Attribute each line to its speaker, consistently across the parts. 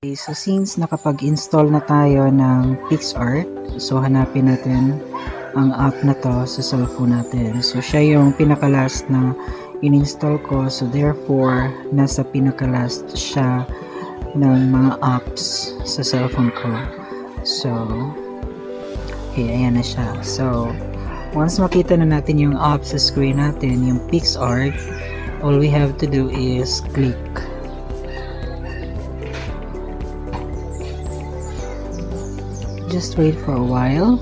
Speaker 1: Okay, so since nakapag-install na tayo ng PicsArt, so hanapin natin ang app na to sa cellphone natin. So siya yung pinaka-last na in-install ko, so therefore nasa pinaka-last siya ng mga apps sa cellphone ko. So okay, ayan na siya. So once makita na natin yung app sa screen natin, yung PicsArt, all we have to do is click. Just wait for a while.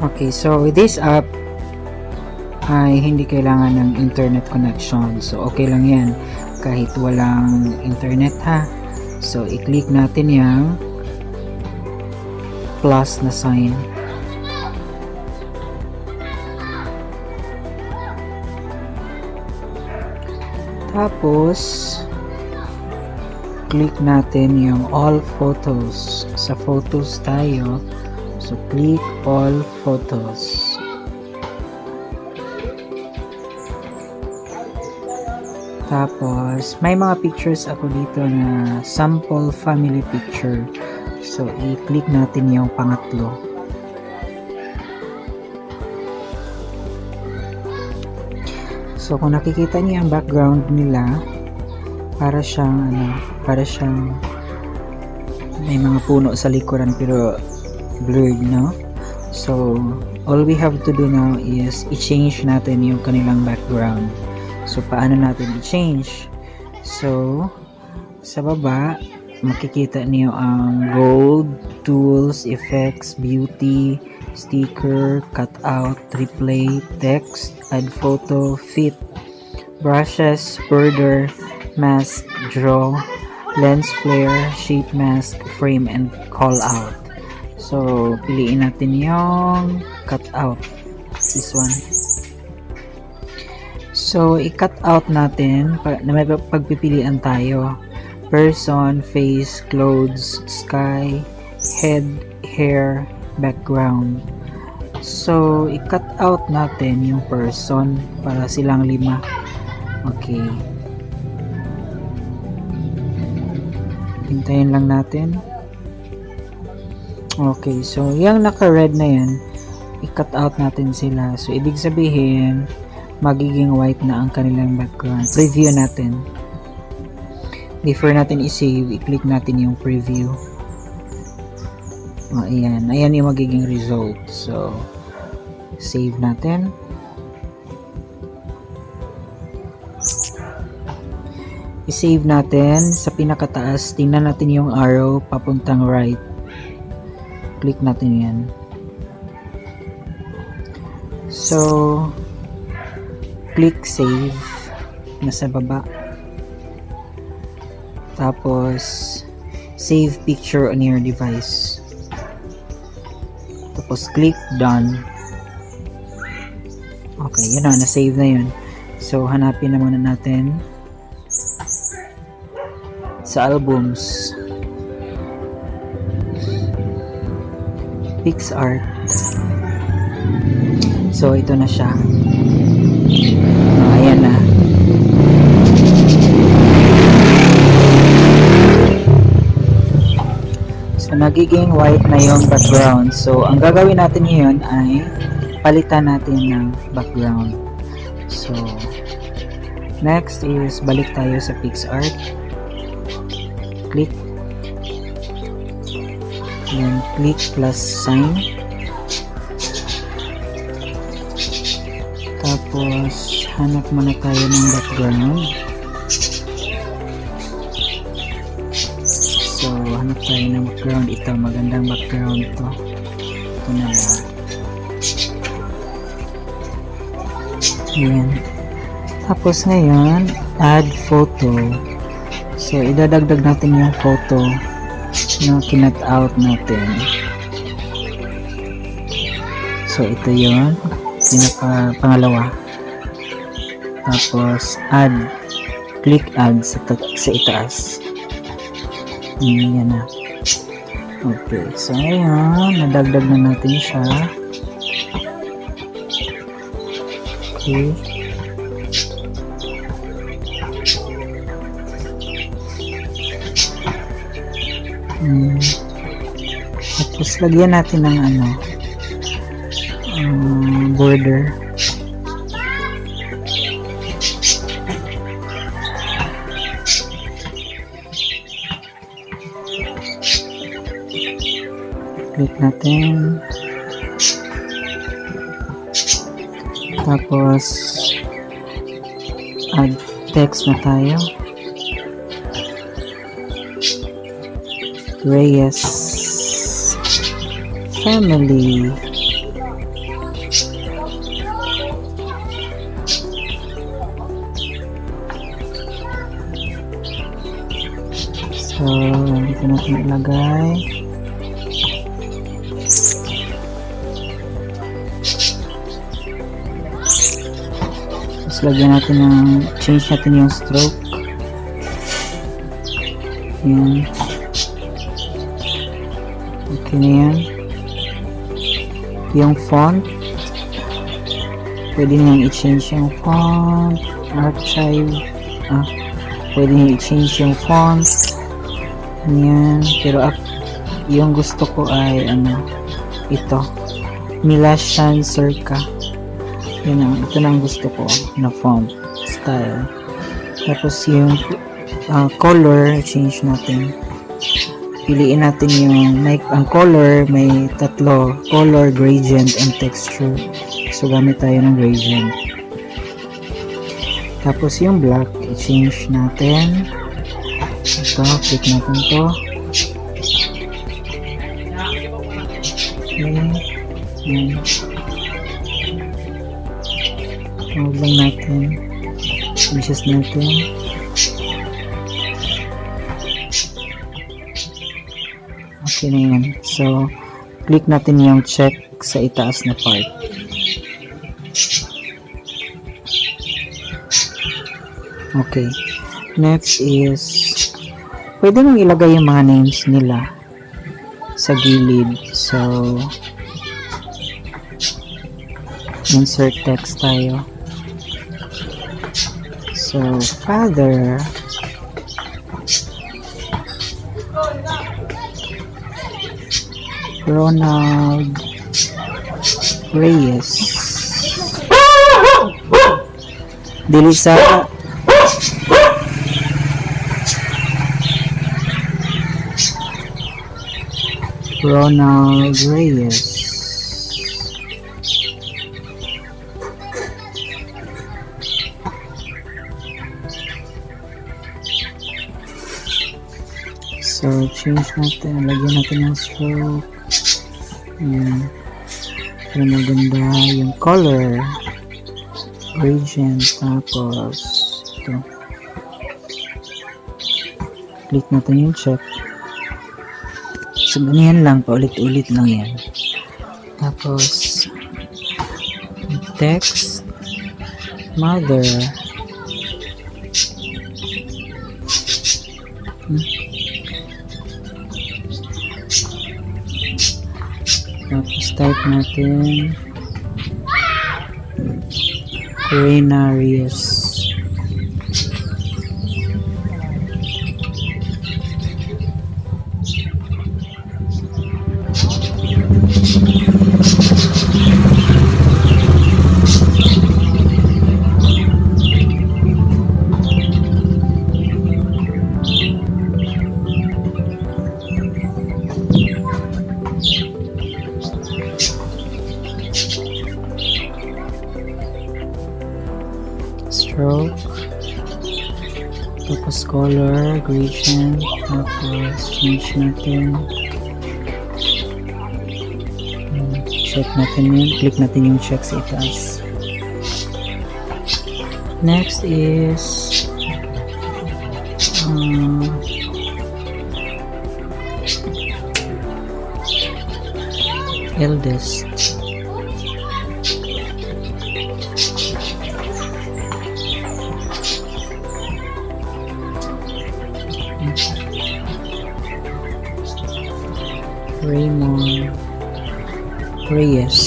Speaker 1: Okay, so with this app ay hindi kailangan ng internet connection. So okay lang yan kahit walang internet ha. So i-click natin yung plus na sign. Tapos click natin yung all photos. Sa photos tayo. So click all photos. Tapos may mga pictures ako dito na sample family picture. So i-click natin yung pangatlo. So kung nakikita niyo ang background nila, para siyang may mga puno sa likuran pero blurred, no? So all we have to do now is i-change natin yung kanilang background. So paano natin i-change? So sa baba makikita niyo ang gold, tools, effects, beauty, sticker, cutout, replay, text, add photo, fit, brushes, border, mask, draw, lens flare, shape mask, frame, and call out. So piliin natin yung cutout, this one. So i-cut out natin na may pagpipilian tayo: person, face, clothes, sky, head, hair, background. So i-cut out natin yung person para silang 5. Okay, hintayin lang natin. Okay, so yung naka-red na yan, i-cut out natin sila. So ibig sabihin magiging white na ang kanilang background. Preview natin. Before natin i-save, i-click natin yung preview. O, ayan. Ayan yung magiging result. So save natin. I-save natin. Sa pinakataas, tingnan natin yung arrow papuntang right. Click natin yan. So click save. Nasa baba. Tapos save picture on your device. Tapos click done. Okay, yun na. Na-save na yun. So hanapin na muna natin sa albums. PicsArt. So ito na siya. Ayan na. So nagiging white na yung background. So ang gagawin natin ngayon ay palitan natin ng background. So next is balik tayo sa PicsArt. Click. Then click plus sign. Tapos hanap muna tayo ng background. So hanap tayo ng background. Ito, magandang background to. Ito na lang. Ayan. Tapos ngayon, add photo. So idadagdag natin yung photo na kinat out natin. So ito yon, pangalawa. Tapos add, click add sa itaas. Yan na. Okay, so ngayon nadagdag na natin siya. Okay. Tapos lagyan natin ng border. Click natin. Tapos add text na tayo. Reyes family. So, dito natin ilagay. Tapos lagyan natin change natin yung stroke. Yan. Okay na yan. Yung font, pwede nyo i-change yung font. Archive. Pwede nyo i-change yung font. Yan. Pero yung gusto ko ay ito. Milashan Circa. Ito na ang gusto ko na font style. Tapos yung color, change natin. Piliin natin ang color, may tatlo, color, gradient, and texture. So gamit tayo ng gradient. Tapos yung black, i-change natin. Ito, click natin to. Okay. Tawag lang natin. Adjust natin. Okay na yan. So, click natin yung check sa itaas na part. Okay. Next is, pwede mong ilagay yung mga names nila sa gilid. So, insert text tayo. So, father, Ronald Reyes. Dili sa Ronald Reyes. So, change natin. Lagyan natin ng stroke. Ayan. Para maganda yung color. Gradient. Tapos, ito. Click natin yung check. So, ganyan lang. Paulit-ulit lang yan. Tapos, text. Mother. Tapos type natin Renarius. Stroke, tapos color, gradient, tapos change natin, check natin yun, click natin yung check sa itaas. Next is eldest. Raymond Reyes.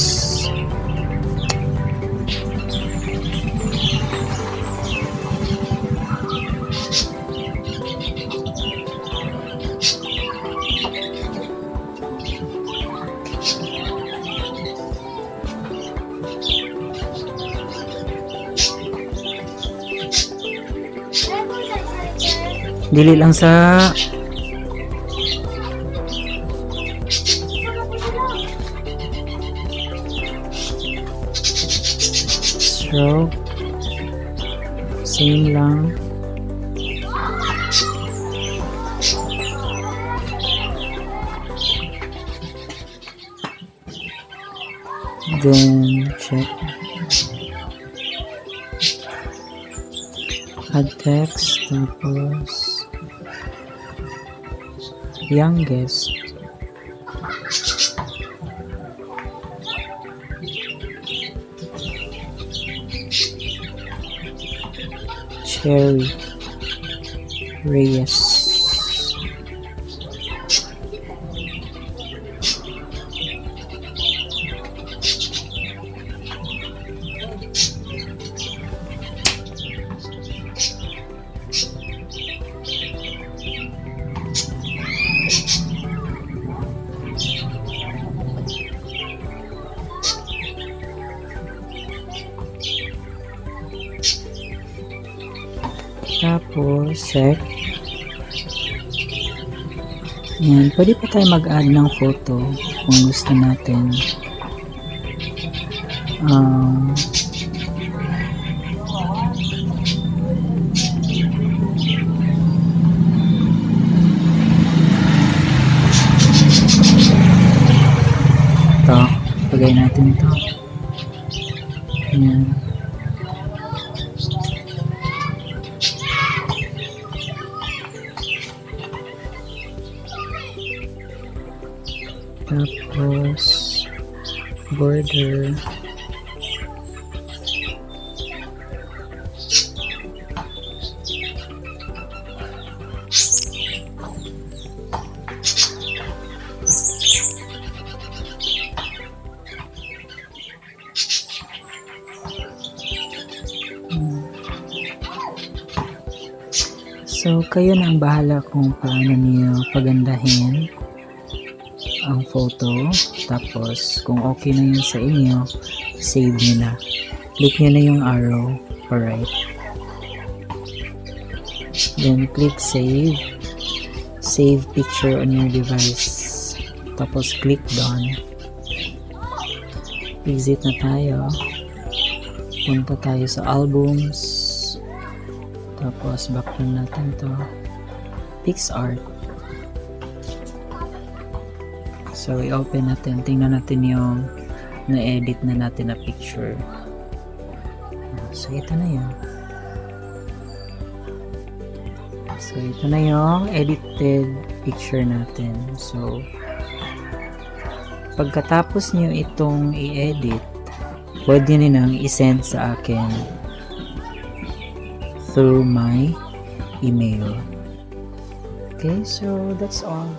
Speaker 1: Dili lang sa stroke. Same lang. Then check. Add text, tapos youngest. Cherry Reyes. Tapos, set. Yan. Pwede pa tayo mag-add ng photo kung gusto natin. Ito. Pagay natin ito. Yan. Tapos border. So kayo na ang bahala kung paano niyo pagandahin ang photo. Tapos kung okay na yun sa inyo, save nyo na. Click nyo na yung arrow for right, then click save picture on your device, tapos click done. Exit na tayo, punta tayo sa albums, tapos back natin to PicsArt. So, i-open natin. Tingnan natin yung na-edit na natin na picture. So, ito na yun. So, ito na yung edited picture natin. So, pagkatapos nyo itong i-edit, pwede nyo nang i-send sa akin through my email. Okay, so that's all.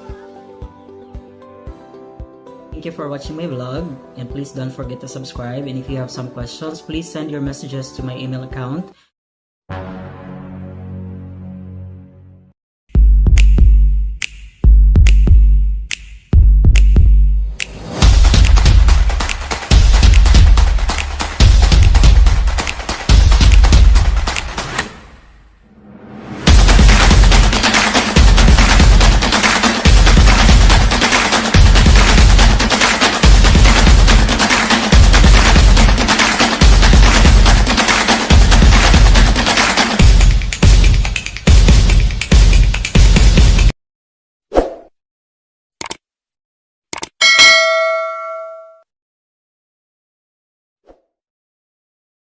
Speaker 1: Thank you for watching my vlog, and please don't forget to subscribe, and if you have some questions, please send your messages to my email account.